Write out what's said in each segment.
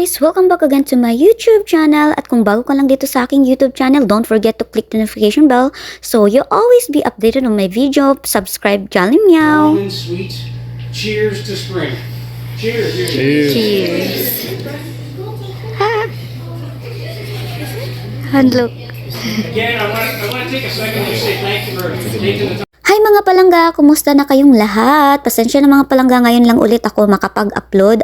guys! Welcome back again to my YouTube channel. At kung bago ka lang dito sa aking YouTube channel, don't forget to click the notification bell so you'll always be updated on my video. Subscribe, Jolly Meow! Warm and sweet. Cheers to spring. Cheers. Cheers! Ha! And look. Again, I want to take a second to say thank you for taking the time. Hi mga palangga! Kumusta na kayong lahat? Pasensya na mga palangga, ngayon lang ulit ako makapag-upload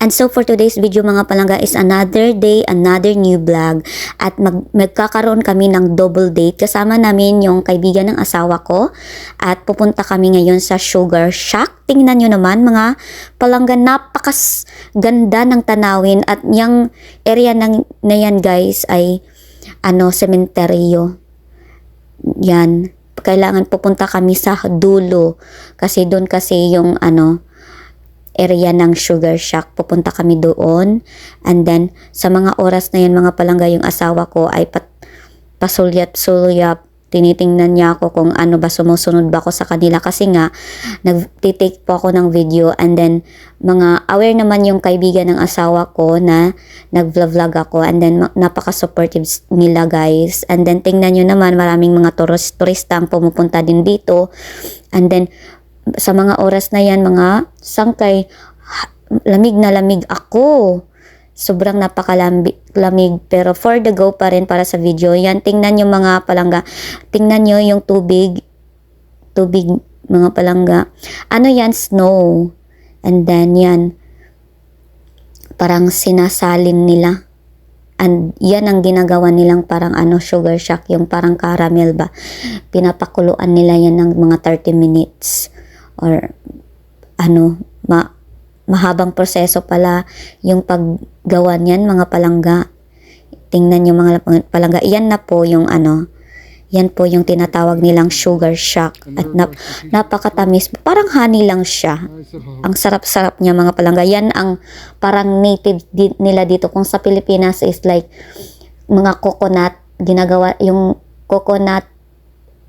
and so for today's video mga palangga is another day, another new vlog at magkakaroon kami ng double date. Kasama namin yung kaibigan ng asawa ko at pupunta kami ngayon sa Sugar Shack. Tingnan nyo naman mga palangga, napakas ganda ng tanawin at yung area na yan guys ay sementeryo. Yan. Kailangan pupunta kami sa dulo kasi doon kasi yung area ng Sugar Shack. Pupunta kami doon and then sa mga oras na yan mga palangga, yung asawa ko ay pasulyap-sulyap. Tinitingnan niya ako kung ano ba, sumusunod ba ako sa kanila kasi nga nagtitake po ako ng video and then mga aware naman yung kaibigan ng asawa ko na nag-vlog ako and then napaka-supportive nila guys. And then tingnan nyo naman, maraming mga turista ang pumupunta din dito and then sa mga oras na yan mga sangkay, lamig na lamig ako. Sobrang napakalamig pero for the go pa rin para sa video. Yan, tingnan nyo mga palangga. Tingnan nyo yung tubig mga palangga. Ano yan? Snow. And then yan, parang sinasalin nila. And yan ang ginagawa nilang parang Sugar Shack. Yung parang caramel ba. Pinapakuluan nila yan ng mga 30 minutes. Or mahabang proseso pala yung paggawa niyan mga palangga. Tingnan yung mga palangga. Yan na po yung yan po yung tinatawag nilang Sugar Shack. At napakatamis. Parang honey lang siya. Ang sarap-sarap niya mga palangga. Yan ang parang native nila dito. Kung sa Pilipinas is like mga coconut. Ginagawa, yung coconut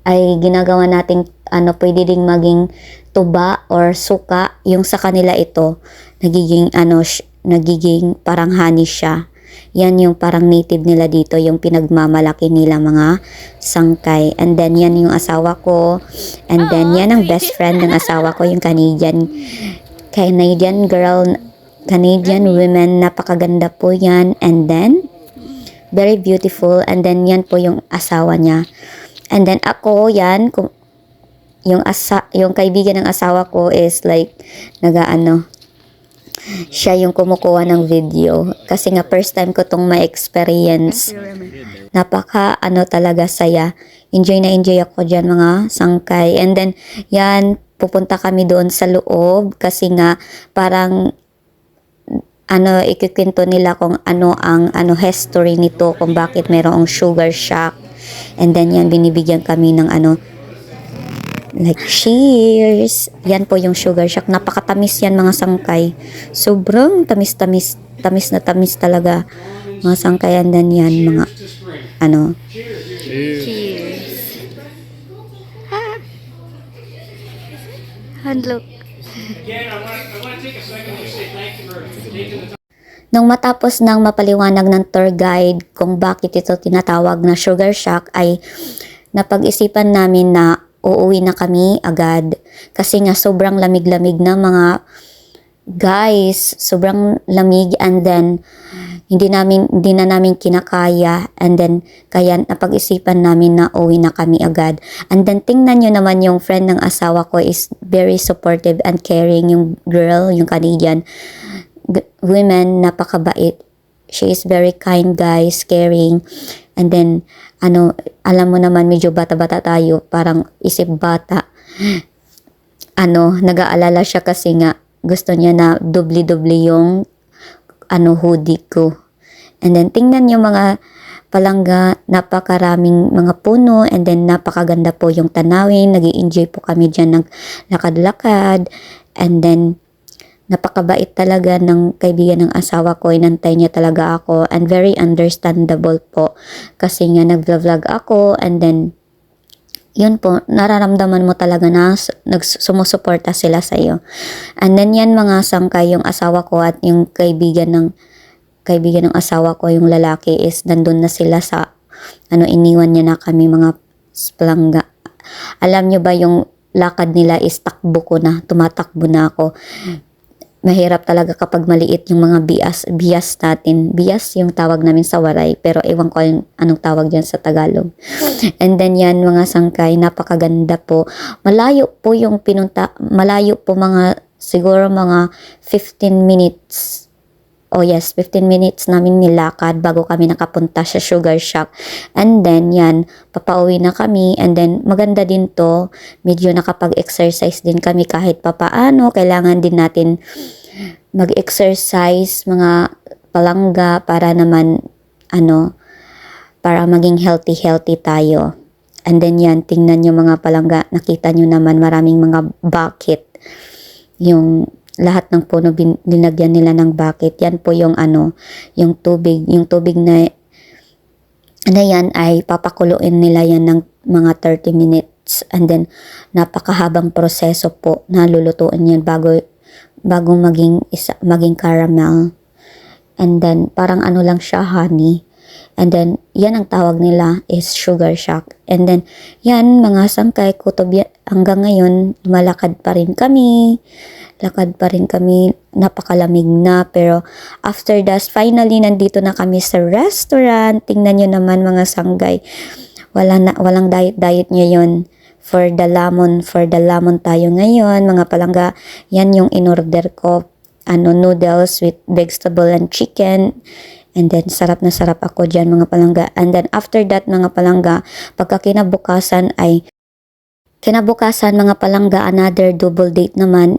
ay ginagawa nating pwede ding maging tuba or suka. Yung sa kanila ito nagiging nagiging parang honey siya. Yan yung parang native nila dito, yung pinagmamalaki nila mga sangkay. And then yan yung asawa ko and then yan ang best friend ng asawa ko, yung Canadian girl, Canadian women. Napakaganda po yan and then very beautiful. And then yan po yung asawa niya. And then ako, yan, yung kaibigan ng asawa ko is like, siya yung kumukuha ng video. Kasi nga, first time ko tong ma-experience. Napaka, talaga saya. Enjoy na enjoy ako dyan, mga sangkay. And then, yan, pupunta kami doon sa loob. Kasi nga, parang, ikikwento nila kung ano ang history nito, kung bakit mayroong Sugar Shack. And then yan, binibigyan kami ng like cheers. Yan po yung Sugar Shack. Napakatamis yan mga sangkay. Sobrang tamis na tamis talaga mga sangkay. And then yan mga cheers. Ha! And look. Again, I want to take a second to say thank you for taking the time. Nung matapos ng mapaliwanag ng tour guide kung bakit ito tinatawag na Sugar Shack, ay napag-isipan namin na uuwi na kami agad. Kasi nga sobrang lamig-lamig na mga guys. Sobrang lamig and then hindi na namin kinakaya. And then kaya napag-isipan namin na uuwi na kami agad. And then tingnan nyo naman yung friend ng asawa ko is very supportive and caring. Yung girl, yung Canadian women, napakabait. She is very kind guys, caring. And then alam mo naman medyo bata-bata tayo, parang isip bata. Nag-aalala siya kasi nga gusto niya na dubli-dubli yung hoodie ko. And then tingnan yung mga palangga, napakaraming mga puno and then napakaganda po yung tanawin. Nag-i-enjoy po kami dyan ng lakad-lakad. And then napakabait talaga ng kaibigan ng asawa ko. Inantay niya talaga ako and very understandable po. Kasi nga nag-vlog ako and then yun po, nararamdaman mo talaga na sumusuporta sila sa iyo. And then yan mga sangkay, yung asawa ko at yung kaibigan ng kaibigan ng asawa ko, yung lalaki, is nandun na sila sa, iniwan niya na kami mga palangga. Alam nyo ba yung lakad nila is takbo ko na, tumatakbo na ako. Mahirap talaga kapag maliit yung mga bias natin. Bias yung tawag namin sa Waray, pero ewan ko anong tawag dyan sa Tagalog. And then yan, mga sangkay, napakaganda po. Malayo po yung pinunta, malayo po siguro mga 15 minutes. Oh yes, 15 minutes namin nilakad bago kami nakapunta sa Sugar Shack. And then yan, papauwi na kami. And then maganda din to, medyo nakapag-exercise din kami kahit papaano. Kailangan din natin mag-exercise, mga palangga, para naman, para maging healthy tayo. And then yan, tingnan nyo mga palangga, nakita nyo naman maraming mga bucket. Yung lahat ng puno linagyan nila ng bucket. Yan po yung yung tubig na yan ay papakuluin nila yan ng mga 30 minutes. And then napakahabang proseso po na lulutuin yan bago maging caramel. And then parang lang siya, honey. And then yan ang tawag nila is Sugar Shack. And then yan, mga sangkay, kutob yan, hanggang ngayon lumalakad pa rin kami. Lakad pa rin kami, napakalamig na. Pero after that, finally nandito na kami sa restaurant. Tingnan nyo naman mga sanggay, walang diet ngayon. For the lamon tayo ngayon, mga palangga. Yan yung in-order ko, noodles with vegetable and chicken. And then sarap na sarap ako dyan, mga palangga. And then after that, mga palangga, pagka kinabukasan mga palangga, another double date naman.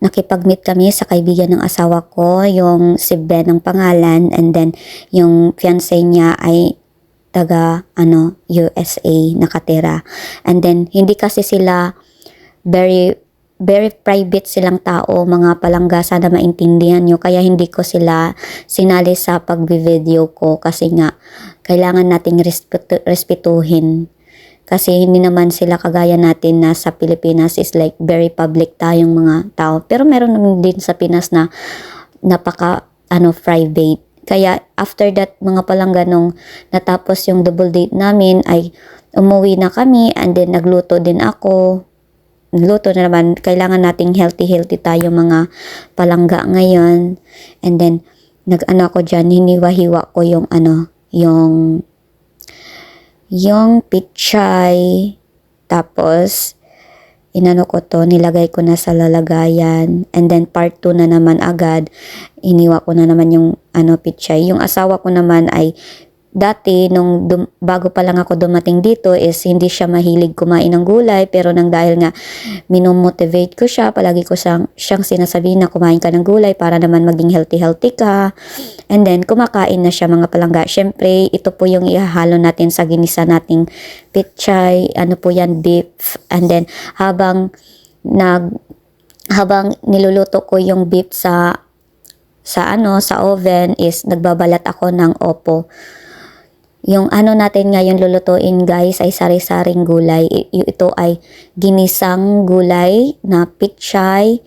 Nakipag-meet kami sa kaibigan ng asawa ko, yung si Ben ang pangalan, and then yung fiancé niya ay taga USA nakatira. And then hindi kasi sila very private silang tao, mga palangga, sana maintindihan nyo, kaya hindi ko sila sinali sa pagbi-video ko kasi nga kailangan nating respetuhin. Kasi hindi naman sila kagaya natin na sa Pilipinas is like very public tayong mga tao. Pero meron naman din sa Pinas na napaka private. Kaya after that, mga palangga, nung natapos yung double date namin ay umuwi na kami, and then nagluto din ako. Nagluto na naman, kailangan nating healthy tayo mga palangga ngayon. And then ako dyan, hiniwa-hiwa ko yung pichay, tapos ko to, nilagay ko na sa lalagayan, and then part 2 na naman agad, iniwa ko na naman yung pichay. Yung asawa ko naman ay dati, bago pa lang ako dumating dito, is hindi siya mahilig kumain ng gulay, pero nang dahil nga minomotivate ko siya, palagi ko siyang sinasabihin na kumain ka ng gulay para naman maging healthy ka. And then kumakain na siya, mga palangga. Syempre, ito po yung ihahalo natin sa ginisa nating pichay, po yan, beef. And then habang niluluto ko yung beef sa oven, is nagbabalat ako ng opo. Yung natin ngayon lulutuin, guys, ay sari-saring gulay. Ito ay ginisang gulay na pichay.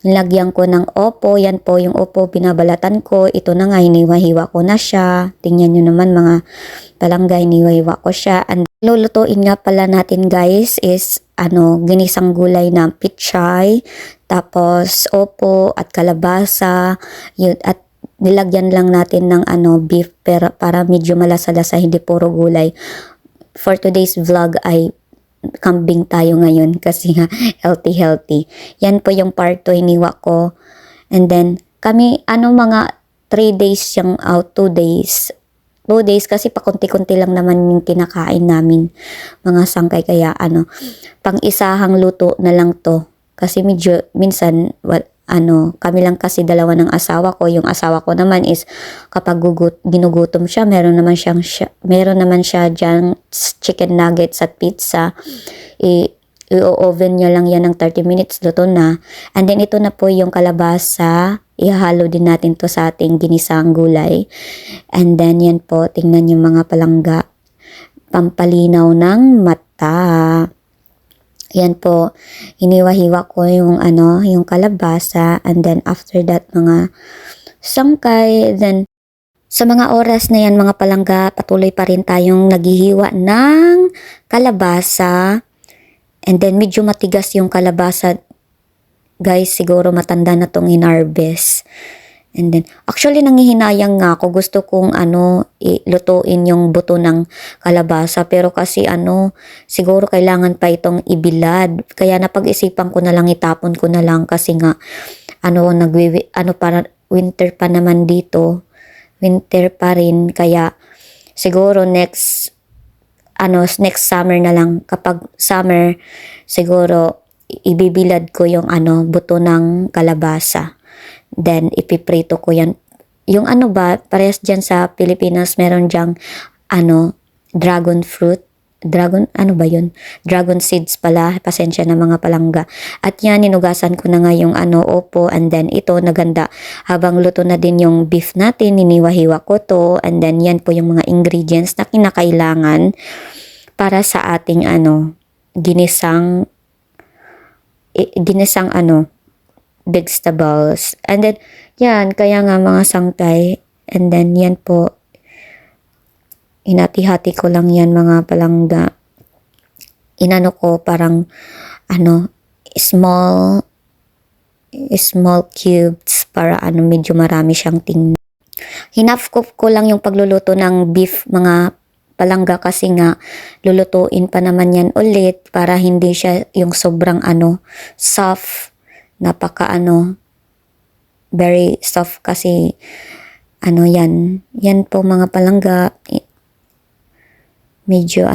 Nilagyan ko ng opo. Yan po yung opo, binabalatan ko. Ito na nga, hiniwa-hiwa ko na siya. Tingnan nyo naman, mga palangga, hiniwa-hiwa ko siya. And lulutuin nga pala natin, guys, is ginisang gulay na pichay. Tapos opo at kalabasa. At nilagyan lang natin ng beef, pero para medyo malasa-lasa, hindi puro gulay. For today's vlog ay kambing tayo ngayon kasi nga healthy. Yan po yung part 2, hiniwa ko. And then kami mga 3 days siyang out, 2 days. 2 days kasi pakunti-kunti lang naman yung kinakain namin, mga sangkay. Kaya pang isahang luto na lang to. Kasi medyo minsan kami lang kasi dalawa ng asawa ko. Yung asawa ko naman is kapag ginugutom siya, meron naman siya dyan chicken nuggets at pizza. I-oven niya lang yan ng 30 minutes, luto na. And then ito na po yung kalabasa. Ihahalo din natin to sa ating ginisang gulay. And then yan po, tingnan yung mga palangga. Pampalinaw ng mata. Yan po, hiniwa-hiwa ko yung kalabasa, and then after that, mga sangkay. Then, sa mga oras na yan mga palangga, patuloy pa rin tayong naghihiwa ng kalabasa. And then, medyo matigas yung kalabasa. Guys, siguro matanda na tong in-harvest. And then, actually nangihinayang nga ako. Gusto kong lutuin yung buto ng kalabasa. Pero kasi siguro kailangan pa itong ibilad. Kaya napag-isipan ko na lang, itapon ko na lang. Kasi nga, para winter pa naman dito. Winter pa rin. Kaya, siguro next summer na lang. Kapag summer, siguro, ibibilad ko yung buto ng kalabasa. Then, ipiprito ko yan. Yung parehas dyan sa Pilipinas, meron dyang, dragon fruit. Dragon seeds pala. Pasensya na mga palangga. At yan, ninugasan ko na nga yung opo. And then, ito, naganda. Habang luto na din yung beef natin, niniwahiwa ko to. And then, yan po yung mga ingredients na kinakailangan para sa ating, ginisang vegetables. And then, yan, kaya nga mga sangkay. And then, yan po, hinati-hati ko lang yan mga palangga. Inano ko parang, small cubes para medyo marami siyang tingnan. Hinaf ko lang yung pagluluto ng beef mga palangga kasi nga lulutuin pa naman yan ulit para hindi siya yung sobrang soft. Very soft kasi yan po mga palangga, medyo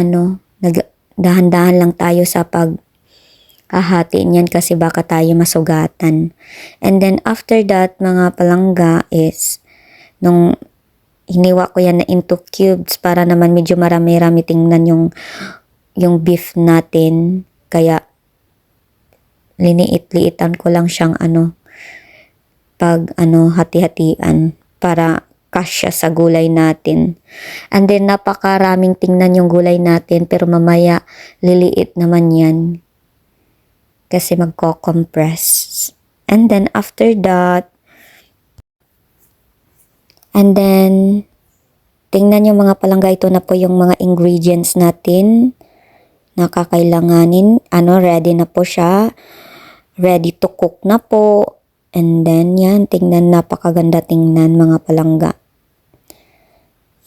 dahan-dahan lang tayo sa paghahatiin yan kasi baka tayo masugatan. And then after that mga palangga is nung hiniwa ko yan na into cubes para naman medyo marami-rami tingnan yung beef natin, kaya liniit-liitan ko lang siyang hati-hatian para kasya sa gulay natin. And then napakaraming tingnan yung gulay natin pero mamaya liliit naman yan kasi magko-compress. And then after that, and then tingnan yung mga palangga, ito na po yung mga ingredients natin na kakailanganin. Ready na po siya. Ready to cook na po. And then, yan, tingnan, napakaganda tingnan mga palangga.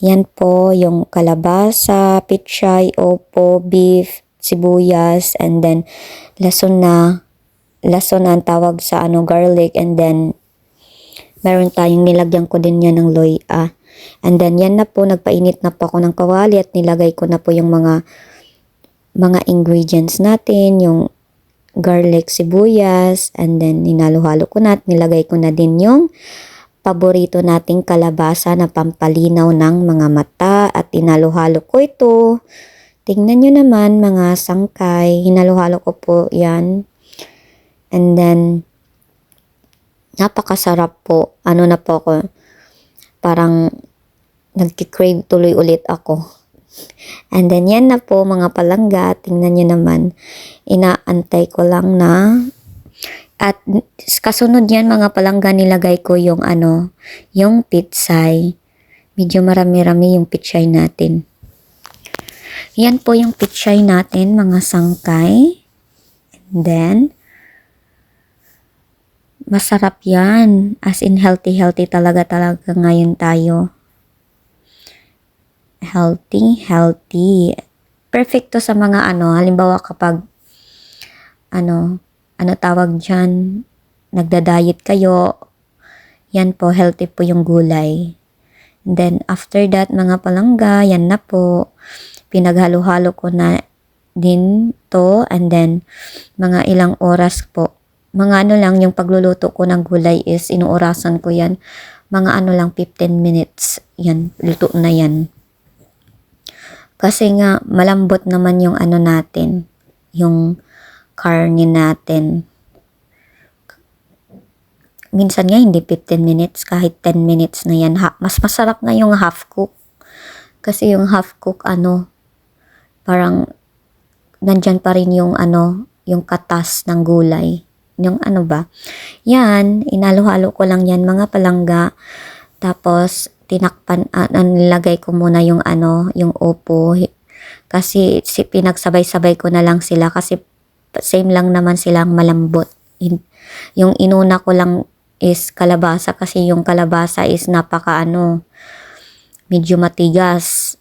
Yan po, yung kalabasa, pichay, opo, beef, sibuyas, and then, lason ang tawag sa garlic, and then, meron tayong nilagyan ko din yan ng loya. And then, yan na po, nagpainit na po ako ng kawali at nilagay ko na po yung mga ingredients natin, yung garlic, sibuyas, and then hinalo-halo ko na at nilagay ko na din yung paborito nating kalabasa na pampalinaw ng mga mata at hinalo-halo ko ito. Tingnan nyo naman mga sangkay, hinalo-halo ko po yan. And then, napakasarap po. Na po ako, parang nagki-crave tuloy ulit ako. And then, yan na po mga palangga. Tingnan nyo naman. Inaantay ko lang na. At kasunod yan mga palangga, nilagay ko yung yung pitsay. Medyo marami-rami yung pitsay natin. Yan po yung pitsay natin mga sangkay. And then, masarap yan. As in healthy talaga ngayon tayo. Healthy. Perfect to sa mga halimbawa kapag tawag dyan, nagda-diet kayo, yan po, healthy po yung gulay. And then, after that, mga palangga, yan na po, pinaghalo-halo ko na din to, and then, mga ilang oras po, mga lang, yung pagluluto ko ng gulay is, inuurasan ko yan, mga lang, 15 minutes, yan, luto na yan. Kasi nga, malambot naman yung natin, yung karne natin. Minsan nga, hindi 15 minutes, kahit 10 minutes na yan. Mas masarap na yung half cook. Kasi yung half cook, parang, nandyan pa rin yung yung katas ng gulay. yung ano ba. Yan, inalo-halo ko lang yan mga palangga. Tapos, tinakpan, nilagay ko muna yung ano, yung upo. Kasi pinagsabay-sabay ko na lang sila kasi same lang naman silang malambot. Yung inuna ko lang is kalabasa kasi yung kalabasa is napaka ano, medyo matigas.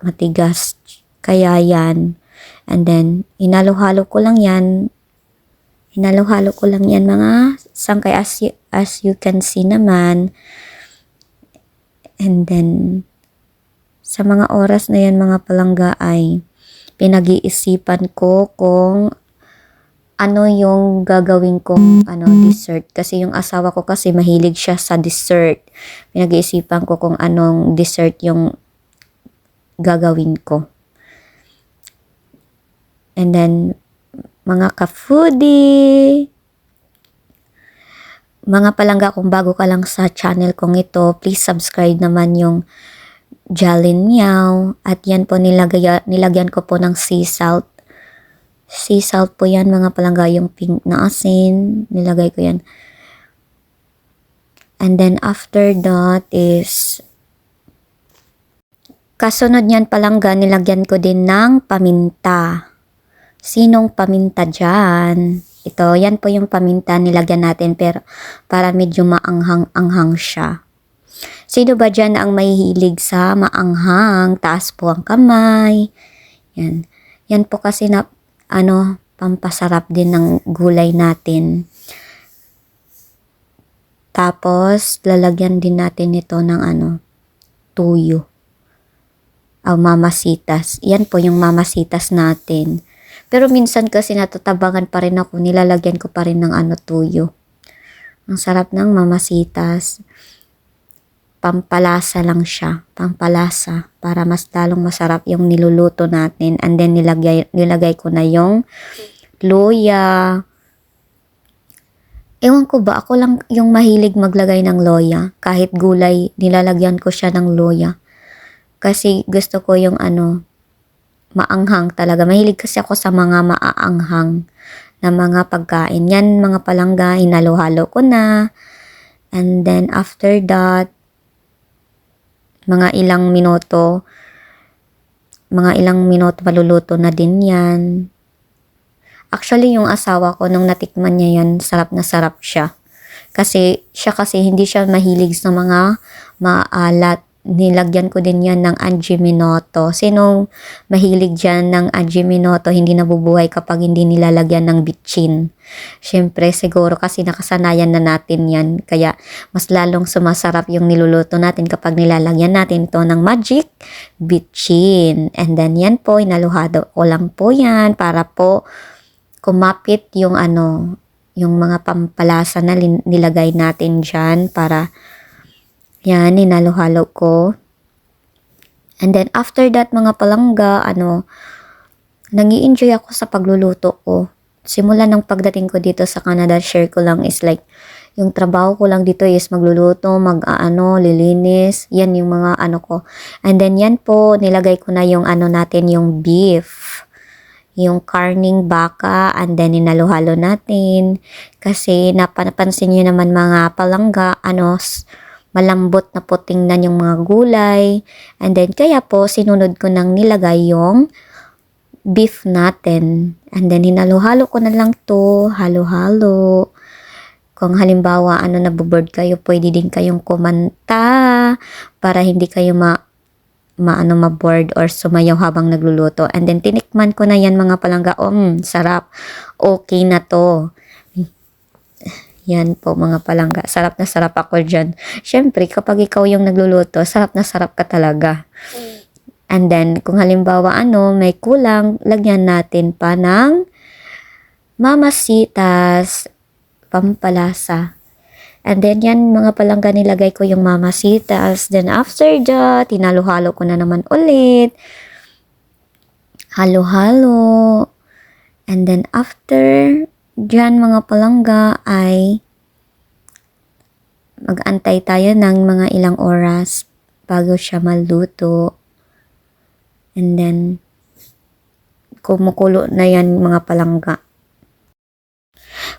Matigas. Kaya yan. And then, inalo-halo ko lang yan. Hinalo-halo ko lang yan mga sangkay as you can see naman. And then, sa mga oras na yan mga palangga ay pinag-iisipan ko kung ano yung gagawin kong dessert. Kasi yung asawa ko kasi mahilig siya sa dessert. Pinag-iisipan ko kung anong dessert yung gagawin ko. And then, mga ka-foodie, mga palangga, kung bago ka lang sa channel kong ito, please subscribe naman yung Jalin Meow. At yan po, nilagyan ko po ng sea salt. Sea salt po yan mga palangga, yung pink na asin. Nilagay ko yan. And then after that is, kasunod yan palangga, nilagyan ko din ng paminta. Sinong paminta dyan? Ito, yan po yung paminta nilagyan natin pero para medyo maanghang-anghang siya. Sino ba dyan ang mahihilig sa maanghang? Taas po ang kamay. Yan. Yan po kasi na, pampasarap din ng gulay natin. Tapos, lalagyan din natin ito ng tuyo. Mamasitas. Yan po yung mamasitas natin. Pero minsan kasi natatabangan pa rin ako, nilalagyan ko pa rin ng tuyo. Ang sarap ng mamasitas. Pampalasa lang siya. Pampalasa. Para mas lalong masarap yung niluluto natin. And then nilagay ko na yung luya. Ewan ko ba, ako lang yung mahilig maglagay ng luya. Kahit gulay, nilalagyan ko siya ng luya. Kasi gusto ko yung maanghang talaga. Mahilig kasi ako sa mga maaanghang na mga pagkain. Yan mga palangga, hinalo-halo ko na. And then after that, mga ilang minuto maluluto na din yan. Actually, yung asawa ko, nung natikman niya yan, sarap na sarap siya. Kasi hindi siya mahilig sa mga maalat. Nilagyan ko din yan ng Ajinomoto. Sinong mahilig dyan ng Ajinomoto, hindi nabubuhay kapag hindi nilalagyan ng bitchin. Siyempre, siguro kasi nakasanayan na natin yan. Kaya, mas lalong sumasarap yung niluluto natin kapag nilalagyan natin ito ng magic bitchin. And then, yan po, inaluhado ko lang po yan para po kumapit yung yung mga pampalasa na nilagay natin dyan para yan, ninalo-halo ko. And then, after that, mga palangga, nag-i-enjoy ako sa pagluluto ko. Simula ng pagdating ko dito sa Canada, share ko lang is like, yung trabaho ko lang dito is magluluto, lilinis. Yan yung mga ko. And then, yan po, nilagay ko na yung natin, yung beef. Yung karning baka, and then, ninalo-halo natin. Kasi, napansin nyo naman mga palangga, malambot na po tingnan yung mga gulay. And then, kaya po, sinunod ko nang nilagay yung beef natin. And then, hinalo-halo ko na lang to. Halo-halo. Kung halimbawa, naboboard kayo, pwede din kayong kumanta para hindi kayo ma-board or sumayaw habang nagluluto. And then, tinikman ko na yan mga palangga. Sarap. Okay na to. Yan po mga palangga. Sarap na sarap ako dyan. Siyempre, kapag ikaw yung nagluluto, sarap na sarap ka talaga. And then, kung halimbawa may kulang, lagyan natin pa ng mamasitas, pampalasa. And then, yan mga palangga, nilagay ko yung mamasitas. Then, after that, tinalo-halo ko na naman ulit. Halo-halo. And then, after diyan mga palangga ay mag-antay tayo ng mga ilang oras bago siya maluto. And then, kumukulo na yan mga palangga.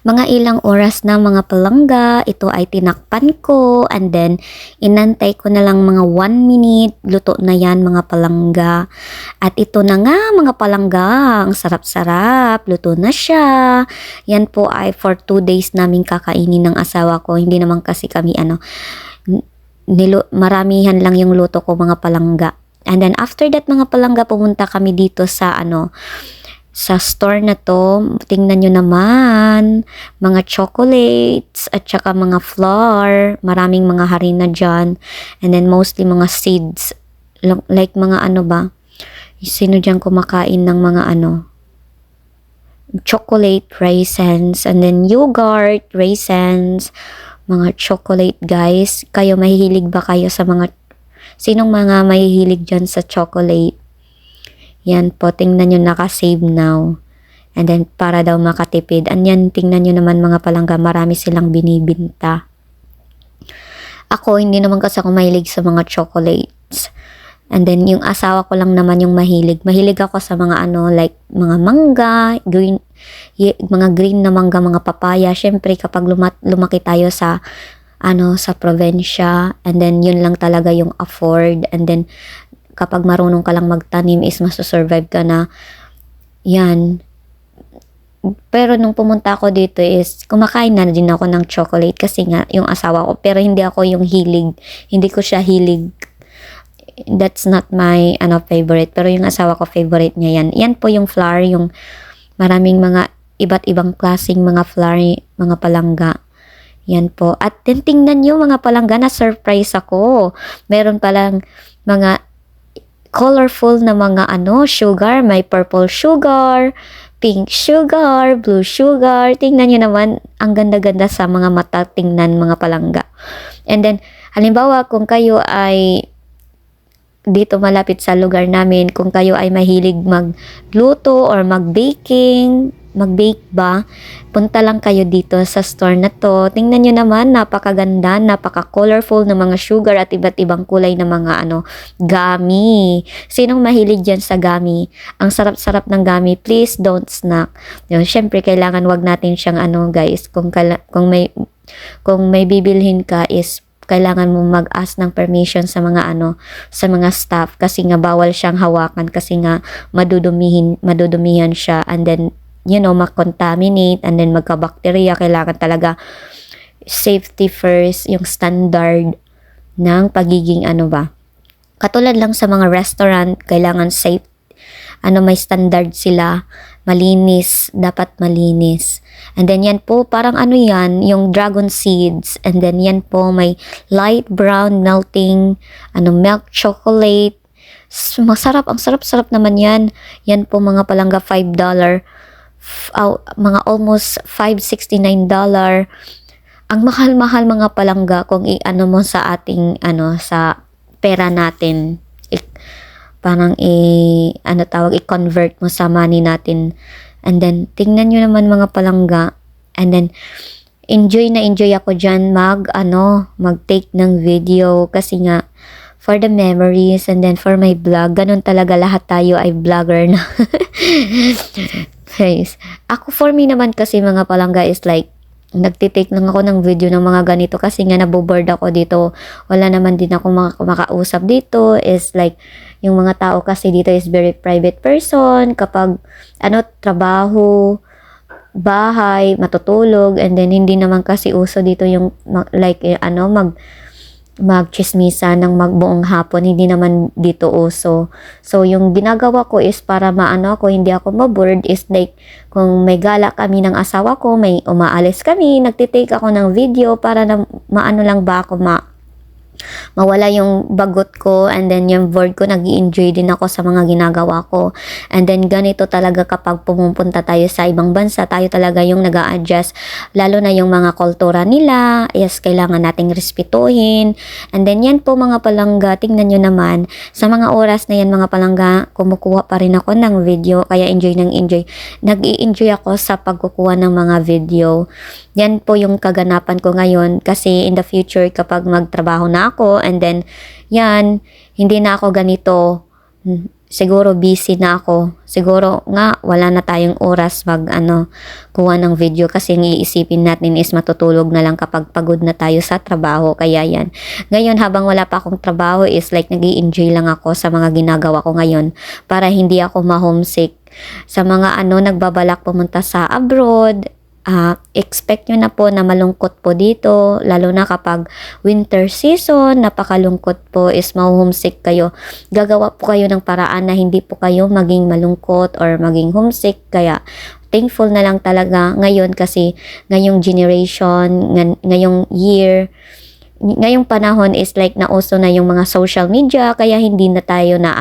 Mga ilang oras na mga palangga, ito ay tinakpan ko and then inantay ko na lang mga 1 minute, luto na yan mga palangga. At ito na nga mga palangga, ang sarap-sarap, luto na siya. Yan po ay for 2 days namin kakainin ng asawa ko, hindi naman kasi kami maramihan lang yung luto ko mga palangga. And then after that mga palangga, pumunta kami dito sa sa store na to. Tingnan nyo naman, mga chocolates at saka mga flour, maraming mga harina dyan, and then mostly mga seeds, like mga sino dyan kumakain ng mga chocolate raisins, and then yogurt raisins, mga chocolate guys. Kayo, mahihilig ba kayo sa sinong mga mahihilig dyan sa chocolate? Yan po, tingnan nyo, naka-save now. And then, para daw makatipid. And yan, tingnan nyo naman mga palangga, marami silang binibinta. Ako, hindi naman kasi ako mahilig sa mga chocolates. And then, yung asawa ko lang naman yung mahilig. Mahilig ako sa mga like mga mangga, mga green na mangga, mga papaya. Syempre, kapag lumaki tayo sa sa probinsya, and then yun lang talaga yung afford, and then kapag marunong ka lang magtanim is masusurvive ka na. Yan. Pero nung pumunta ako dito is kumakain na din ako ng chocolate kasi nga yung asawa ko, pero hindi ako yung hilig. Hindi ko siya hilig. That's not my favorite, pero yung asawa ko favorite niya yan. Yan po yung flour, yung maraming mga iba't ibang klaseng mga flour, mga palangga. Yan po. At tingnan nyo mga palangga, na surprise ako. Meron palang mga colorful na mga sugar. May purple sugar, pink sugar, blue sugar. Tingnan nyo naman, ang ganda-ganda sa mga mata tingnan mga palangga. And then, halimbawa kung kayo ay dito malapit sa lugar namin, kung kayo ay mahilig magluto or mag-bake ba, punta lang kayo dito sa store na to. Tingnan nyo naman, napakaganda, napaka-colorful na mga sugar at iba't ibang kulay na mga gummy. Sinong mahilig dyan sa gummy? Ang sarap-sarap ng gummy. Please don't snack. Syempre, kailangan wag natin siyang guys, kung may bibilhin ka is kailangan mo mag-ask ng permission sa mga sa mga staff, kasi nga bawal siyang hawakan kasi nga madudumihan siya, and then makontaminate, and then magka-bacteria. Kailangan talaga safety first, yung standard ng pagiging katulad lang sa mga restaurant, kailangan safe, may standard sila, malinis, dapat malinis. And then yan po, parang yan, yung dragon seeds, and then yan po may light brown melting milk chocolate. Masarap, ang sarap-sarap naman yan. Yan po mga palangga, $5, mga almost $5.69. Ang mahal-mahal mga palangga kung mo sa ating sa pera natin. Parang i-convert mo sa money natin. And then, tingnan nyo naman mga palangga. And then, enjoy ako dyan mag-take ng video. Kasi nga, for the memories and then for my vlog. Ganun talaga, lahat tayo ay vlogger na. Guys, ako for me naman kasi mga palangga is like, nagtitake lang ako ng video ng mga ganito kasi nga naboboard ako dito. Wala naman din ako makausap dito. Is like, yung mga tao kasi dito is very private person. Kapag trabaho, bahay, matutulog, and then hindi naman kasi uso dito yung like magchismisa ng magbuong hapon, hindi naman dito uso. So yung ginagawa ko is para ako, hindi ako maboard, is like kung may gala kami ng asawa ko, may umaalis kami, nagtitake ako ng video para na lang ba ako mawala yung bagot ko, and then yung board ko, nag-i-enjoy din ako sa mga ginagawa ko. And then ganito talaga kapag pumupunta tayo sa ibang bansa, tayo talaga yung nag-a-adjust, lalo na yung mga kultura nila, yes, kailangan nating respetuhin. And then yan po mga palangga, tingnan nyo naman, sa mga oras na yan mga palangga, kumukuha pa rin ako ng video, kaya enjoy. Nag-i-enjoy ako sa pagkukuha ng mga video. Yan po yung kaganapan ko ngayon, kasi in the future kapag magtrabaho na ako, and then yan, hindi na ako ganito, siguro busy na ako. Siguro nga wala na tayong oras kuha ng video kasi ang iisipin natin is matutulog na lang kapag pagod na tayo sa trabaho. Kaya yan. Ngayon habang wala pa akong trabaho is like nag-i-enjoy lang ako sa mga ginagawa ko ngayon para hindi ako ma-homesick. Sa mga nagbabalak pumunta sa abroad, expect nyo na po na malungkot po dito, lalo na kapag winter season, napakalungkot po is ma-homesick kayo. Gagawa po kayo ng paraan na hindi po kayo maging malungkot or maging homesick. Kaya thankful na lang talaga ngayon kasi ngayong generation, ngayong year, ngayong panahon is like nauso na yung mga social media, kaya hindi na tayo na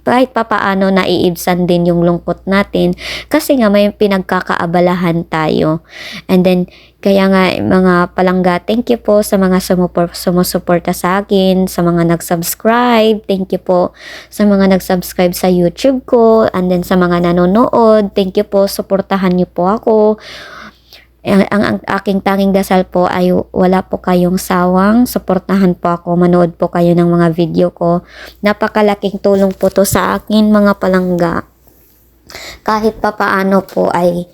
kahit papaano naiibsan din yung lungkot natin kasi nga may pinagkakaabalahan tayo. And then, kaya nga mga palangga, thank you po sa mga sumusuporta sa akin, sa mga nag-subscribe, thank you po sa mga nag-subscribe sa YouTube ko, and then sa mga nanonood, thank you po, suportahan niyo po ako. Ang aking tanging dasal po ay wala po kayong sawang, suportahan po ako, manood po kayo ng mga video ko. Napakalaking tulong po to sa akin mga palangga. Kahit papaano po ay